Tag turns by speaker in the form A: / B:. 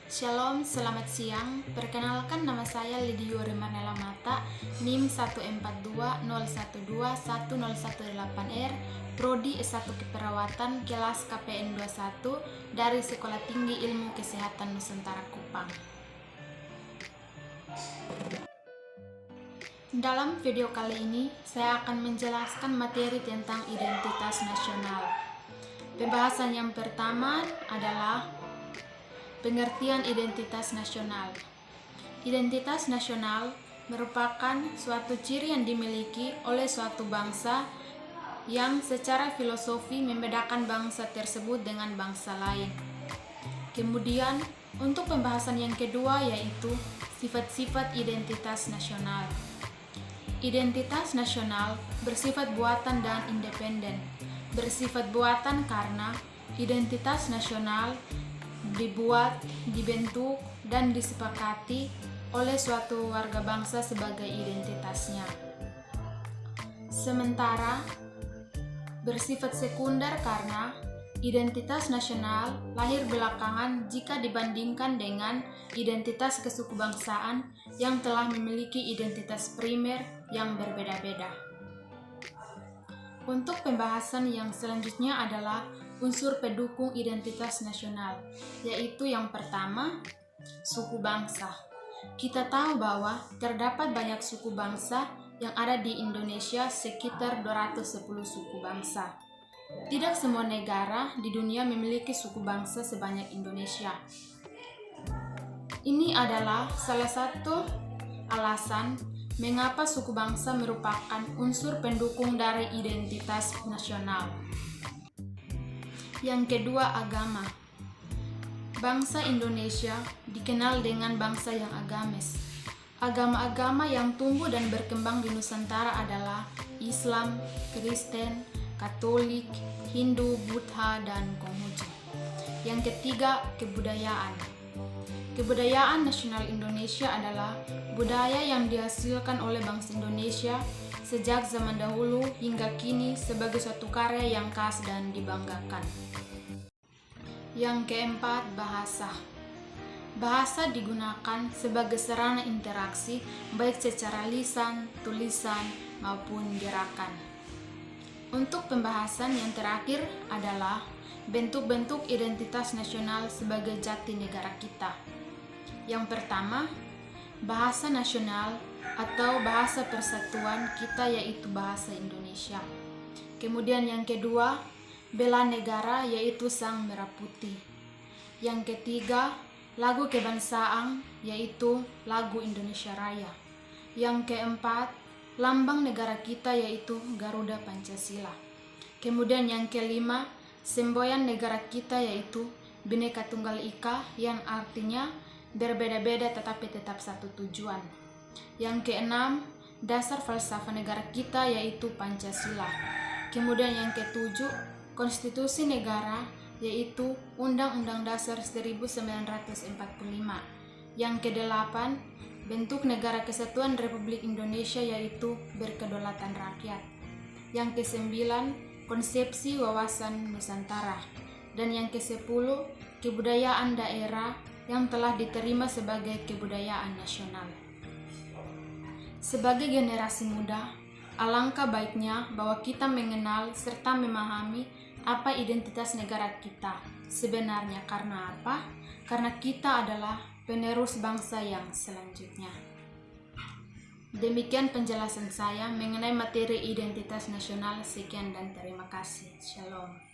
A: Shalom, selamat siang. Perkenalkan, nama saya Lidio Rimanela Mata, NIM 14201210118R, Prodi S1 Keperawatan, kelas KPN 21 dari Sekolah Tinggi Ilmu Kesehatan Nusantara Kupang. Dalam video kali ini, saya akan menjelaskan materi tentang identitas nasional. Pembahasan yang pertama adalah pengertian identitas nasional. Identitas nasional merupakan suatu ciri yang dimiliki oleh suatu bangsa yang secara filosofi membedakan bangsa tersebut dengan bangsa lain. Kemudian, untuk pembahasan yang kedua yaitu sifat-sifat identitas nasional. Identitas nasional bersifat buatan dan independen. Bersifat buatan karena identitas nasional dibuat, dibentuk, dan disepakati oleh suatu warga bangsa sebagai identitasnya. Sementara bersifat sekunder karena identitas nasional lahir belakangan jika dibandingkan dengan identitas kesukubangsaan yang telah memiliki identitas primer yang berbeda-beda. Untuk pembahasan yang selanjutnya adalah unsur pendukung identitas nasional, yaitu yang pertama, suku bangsa. Kita tahu bahwa terdapat banyak suku bangsa yang ada di Indonesia, sekitar 210 suku bangsa. Tidak semua negara di dunia memiliki suku bangsa sebanyak Indonesia. Ini adalah salah satu alasan mengapa suku bangsa merupakan unsur pendukung dari identitas nasional. Yang kedua, agama. Bangsa Indonesia dikenal dengan bangsa yang agamis. Agama-agama yang tumbuh dan berkembang di Nusantara adalah Islam, Kristen, Katolik, Hindu, Buddha, dan Konghucu. Yang ketiga, kebudayaan. Kebudayaan nasional Indonesia adalah budaya yang dihasilkan oleh bangsa Indonesia sejak zaman dahulu hingga kini sebagai suatu karya yang khas dan dibanggakan. Yang keempat, bahasa. Bahasa digunakan sebagai sarana interaksi baik secara lisan, tulisan, maupun gerakan. Untuk pembahasan yang terakhir adalah bentuk-bentuk identitas nasional sebagai jati negara kita. Yang pertama, bahasa nasional atau bahasa persatuan kita yaitu bahasa Indonesia. Kemudian yang kedua, bela negara yaitu Sang Merah Putih. Yang ketiga, lagu kebangsaan yaitu lagu Indonesia Raya. Yang keempat, lambang negara kita yaitu Garuda Pancasila. Kemudian yang kelima, semboyan negara kita yaitu Bhinneka Tunggal Ika yang artinya berbeda-beda tetapi tetap satu tujuan. Yang keenam, dasar falsafah negara kita yaitu Pancasila. Kemudian yang ketujuh, konstitusi negara yaitu Undang-Undang Dasar 1945. Yang kedelapan, bentuk negara kesatuan Republik Indonesia yaitu berkedaulatan rakyat. Yang kesembilan, konsepsi wawasan Nusantara. Dan yang kesepuluh, kebudayaan daerah yang telah diterima sebagai kebudayaan nasional. Sebagai generasi muda, alangkah baiknya bahwa kita mengenal serta memahami apa identitas negara kita sebenarnya. Karena apa? Karena kita adalah penerus bangsa yang selanjutnya. Demikian penjelasan saya mengenai materi identitas nasional. Sekian dan terima kasih. Shalom.